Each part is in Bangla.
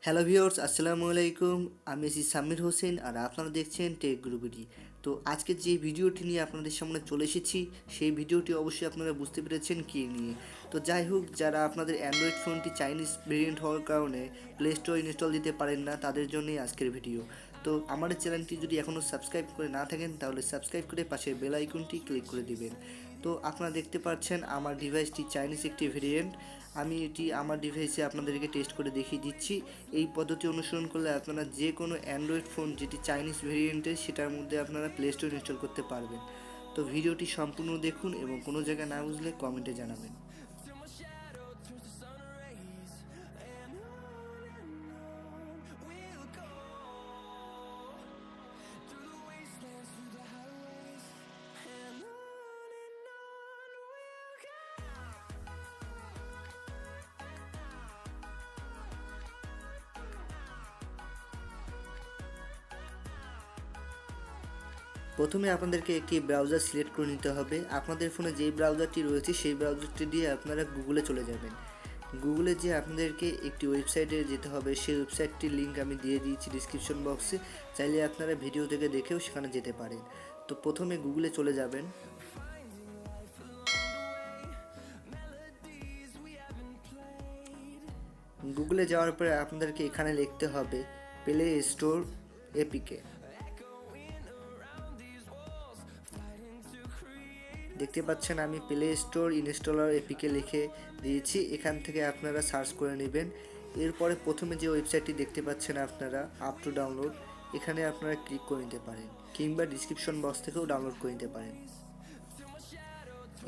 হ্যালো ভিউয়ার্স, আসসালামু আলাইকুম। আমি সামির হোসেন আর আপনারা দেখছেন টেক গ্রুপেরই। তো আজকে যে ভিডিওটি নিয়ে আপনাদের সামনে চলে এসেছি, সেই ভিডিওটি অবশ্যই আপনারা বুঝতে পেরেছেন কী নিয়ে। তো যাই হোক, যারা আপনাদের অ্যান্ড্রয়েড ফোনটি চাইনিজ ভেরিয়েন্ট হওয়ার কারণে প্লে স্টোর ইনস্টল দিতে পারেন না, তাদের জন্যই আজকের ভিডিও। তো আমার চ্যানেলটি যদি এখনও সাবস্ক্রাইব করে না থাকেন, তাহলে সাবস্ক্রাইব করে পাশের বেল আইকনটি ক্লিক করে দিবেন। তো আপনারা দেখতে পাচ্ছেন আমার ডিভাইসটি চাইনিজ একটি ভেরিয়েন্ট। আমি এটি আমার ডিভাইসে আপনাদেরকে টেস্ট করে দেখিয়ে দিচ্ছি। এই পদ্ধতি অনুসরণ করলে আপনারা যে কোনো অ্যান্ড্রয়েড ফোন যেটি চাইনিজ ভেরিয়েন্টের, সেটার মধ্যে আপনারা প্লে স্টোর ইনস্টল করতে পারবেন। তো ভিডিওটি সম্পূর্ণ দেখুন এবং কোনো জায়গায় না বুঝলে কমেন্টে জানাবেন। প্রথমে আপনাদেরকে একটি ব্রাউজার সিলেক্ট করে নিতে হবে। আপনাদের ফোনে যেই ব্রাউজারটি রয়েছে সেই ব্রাউজারটি দিয়ে আপনারা গুগলে চলে যাবেন। গুগলে যে আপনাদেরকে একটি ওয়েবসাইটে যেতে হবে, সেই ওয়েবসাইটটির লিঙ্ক আমি দিয়ে দিয়েছি ডিসক্রিপশন বক্সে। চাইলে আপনারা ভিডিও থেকে দেখেও সেখানে যেতে পারেন। তো প্রথমে গুগলে চলে যাবেন। গুগলে যাওয়ার পরে আপনাদেরকে এখানে লিখতে হবে প্লে স্টোর এপিকে। দেখতে পাচ্ছেন আমি প্লে স্টোর ইনস্টলার এপিকে লিখে দিয়েছি। এখান থেকে আপনারা সার্চ করে নেবেন। এরপরে প্রথমে যে ওয়েবসাইটটি দেখতে পাচ্ছেন আপনারা, আপ টু ডাউনলোড, এখানে আপনারা ক্লিক করে নিতে পারেন, কিংবা ডিসক্রিপশন বক্স থেকেও ডাউনলোড করে নিতে পারেন।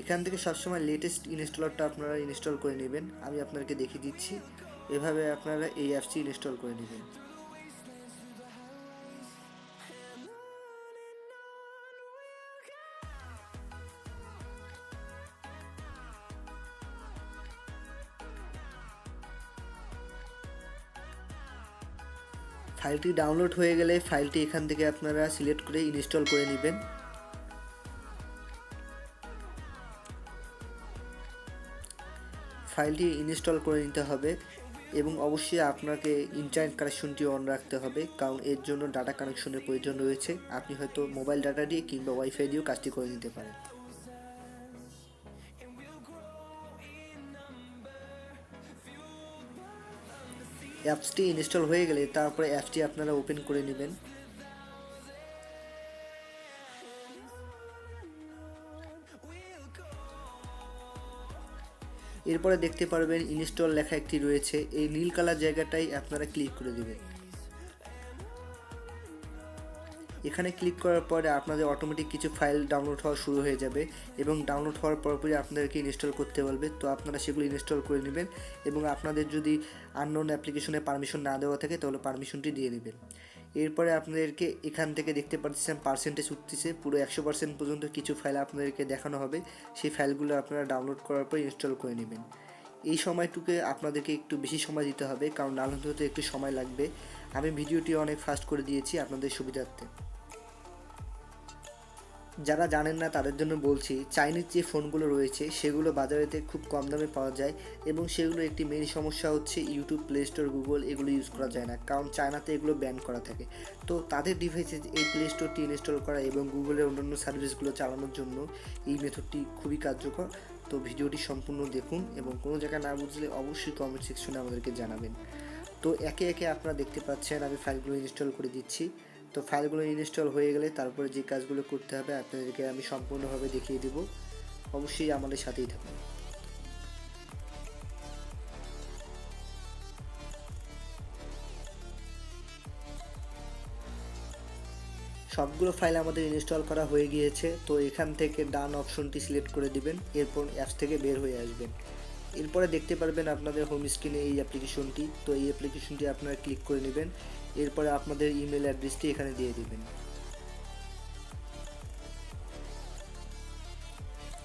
এখান থেকে সবসময় লেটেস্ট ইনস্টলারটা আপনারা ইনস্টল করে নেবেন। আমি আপনাদেরকে দেখিয়ে দিচ্ছি। এভাবে আপনারা এই অ্যাপসটি ইনস্টল করে নেবেন। ফাইলটি ডাউনলোড হয়ে গেলে ফাইলটি এখান থেকে আপনারা সিলেক্ট করে ইনস্টল করে নেবেন। ফাইলটি ইনস্টল করে নিতে হবে এবং অবশ্যই আপনাকে ইন্টারনেট কানেকশনটি অন রাখতে হবে, কারণ এর জন্য ডাটা কানেকশনের প্রয়োজন রয়েছে। আপনি হয়তো মোবাইল ডাটা দিয়ে কিংবা ওয়াইফাই দিয়েও কাজটি করে নিতে পারেন। অ্যাপসটি ইনস্টল হয়ে গেলে তারপরে অ্যাপসটি আপনারা ওপেন করে নেবেন। এরপরে দেখতে পারবেন ইনস্টল লেখা একটি রয়েছে, এই নীল কালার জায়গাটাই আপনারা ক্লিক করে দেবেন। এখানে ক্লিক করার পরে আপনাদের অটোমেটিক কিছু ফাইল ডাউনলোড হওয়া শুরু হয়ে যাবে এবং ডাউনলোড হওয়ার পরপরই আপনাদেরকে ইনস্টল করতে বলবে। তো আপনারা সেগুলো ইনস্টল করে নেবেন এবং আপনাদের যদি আননোন অ্যাপ্লিকেশনে পারমিশন না দেওয়া থাকে তাহলে পারমিশনটি দিয়ে নেবেন। এরপরে আপনাদেরকে এখান থেকে দেখতে পাচ্ছেন পার্সেন্টেজ উঠতেছে, পুরো 100% পর্যন্ত কিছু ফাইল আপনাদেরকে দেখানো হবে। সেই ফাইলগুলো আপনারা ডাউনলোড করার পর ইনস্টল করে নেবেন। এই সময়টুকে আপনাদেরকে একটু বেশি সময় দিতে হবে, কারণ ডাউনলোড হতে একটু সময় লাগবে। আমি ভিডিওটি অনেক ফাস্ট করে দিয়েছি আপনাদের সুবিধার্থে। যারা জানেন না তাদের জন্য বলছি, চাইনিজ যে ফোনগুলো রয়েছে সেগুলো বাজারেতে খুব কম দামে পাওয়া যায় এবং সেগুলো একটি মেইন সমস্যা হচ্ছে ইউটিউব, প্লে স্টোর, গুগল এগুলো ইউজ করা যায় না, কারণ চায়নাতে এগুলো ব্যান করা থাকে। তো তাদের ডিভাইসে এই প্লে স্টোরটি ইনস্টল করা এবং গুগলের অন্যান্য সার্ভিসগুলো চালানোর জন্য এই মেথডটি খুবই কার্যকর। তো ভিডিওটি সম্পূর্ণ দেখুন এবং কোনো জায়গায় না বুঝলে অবশ্যই কমেন্ট সেকশনে আমাদেরকে জানাবেন। তো একে একে আপনারা দেখতে পাচ্ছেন আমি ফাইলগুলো ইনস্টল করে দিচ্ছি। তো ফাইলগুলো ইনস্টল হয়ে গেলে তারপরে যে কাজগুলো করতে হবে আপনাদেরকে আমি সম্পূর্ণভাবে দেখিয়ে দেব। অবশ্যই আমাদের সাথেই থাকুন। সবগুলো ফাইল আমাদের ইনস্টল করা হয়ে গিয়েছে। তো এখান থেকে ডান অপশনটি সিলেক্ট করে দিবেন, এরপর অ্যাপস থেকে বের হয়ে আসবেন। এরপরে দেখতে পারবেন আপনাদের হোম স্ক্রিনে এই অ্যাপ্লিকেশনটি। তো এই অ্যাপ্লিকেশনটি আপনারা ক্লিক করে নেবেন। এরপরে আপনাদের ইমেল অ্যাড্রেসটি এখানে দিয়ে দিবেন।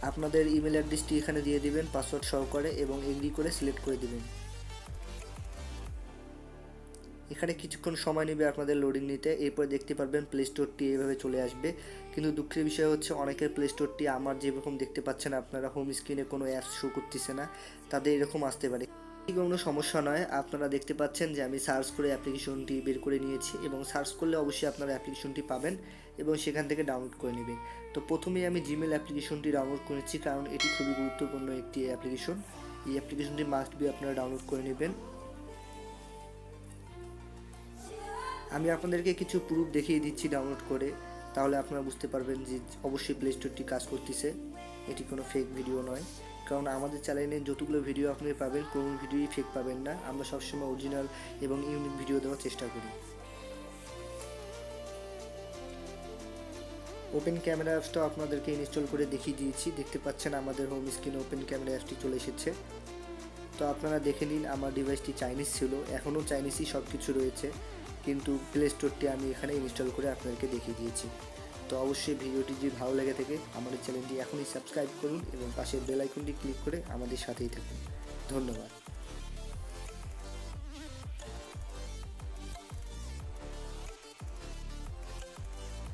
আপনাদের ইমেল অ্যাড্রেসটি এখানে দিয়ে দিবেন পাসওয়ার্ড সহকারে এবং এগ্রি করে সিলেক্ট করে দিবেন। এখানে কিছুক্ষণ সময় নেবে আপনাদের লোডিং নিতে। এরপর দেখতে পারবেন প্লে স্টোরটি এইভাবে চলে আসবে। কিন্তু দুঃখের বিষয় হচ্ছে অনেকের প্লে স্টোরটি আমার যেরকম দেখতে পাচ্ছেন আপনারা হোম স্ক্রিনে কোনো অ্যাপস শো করতেছে না, তাদের এরকম আসতে পারে। কোনো সমস্যা নয়। আপনারা দেখতে পাচ্ছেন যে আমি সার্চ করে অ্যাপ্লিকেশনটি বের করে নিয়েছি এবং সার্চ করলে অবশ্যই আপনারা অ্যাপ্লিকেশনটি পাবেন এবং সেখান থেকে ডাউনলোড করে নেবেন। তো প্রথমেই আমি জিমেল অ্যাপ্লিকেশনটি ডাউনলোড করেছি, কারণ এটি খুবই গুরুত্বপূর্ণ একটি অ্যাপ্লিকেশন। এই অ্যাপ্লিকেশনটি মাস্ট বি আপনারা ডাউনলোড করে নেবেন। আমি আপনাদেরকে কিছু প্রুফ দেখিয়ে দিচ্ছি ডাউনলোড করে, তাহলে আপনারা বুঝতে পারবেন যে অবশ্যই প্লে স্টোরটি কাজ করতেছে, এটি কোনো ফেক ভিডিও নয়। কারণ আমাদের চ্যানেলে যতগুলো ভিডিও আপনি পাবেন কোনো ভিডিওই ফেক পাবেন না, আমরা সবসময় অরিজিনাল এবং ইউনিক ভিডিও দেওয়ার চেষ্টা করি। ওপেন ক্যামেরা অ্যাপসটাও আপনাদেরকে ইনস্টল করে দেখিয়ে দিয়েছি, দেখতে পাচ্ছেন আমাদের হোম স্ক্রিনে ওপেন ক্যামেরা অ্যাপসটি চলে এসেছে। তো আপনারা দেখে নিন, আমার ডিভাইসটি চাইনিজ ছিল, এখনও চাইনিজই সব কিছু রয়েছে, কিন্তু প্লে স্টোরটি আমি এখানে ইনস্টল করে আপনাদেরকে দেখিয়ে দিয়েছি। তো অবশ্যই ভিডিওটি যদি ভালো লেগে থাকে আমাদের চ্যানেলটি এখনই সাবস্ক্রাইব করুন এবং পাশের বেল আইকনটি ক্লিক করে আমাদের সাথেই থাকুন। ধন্যবাদ।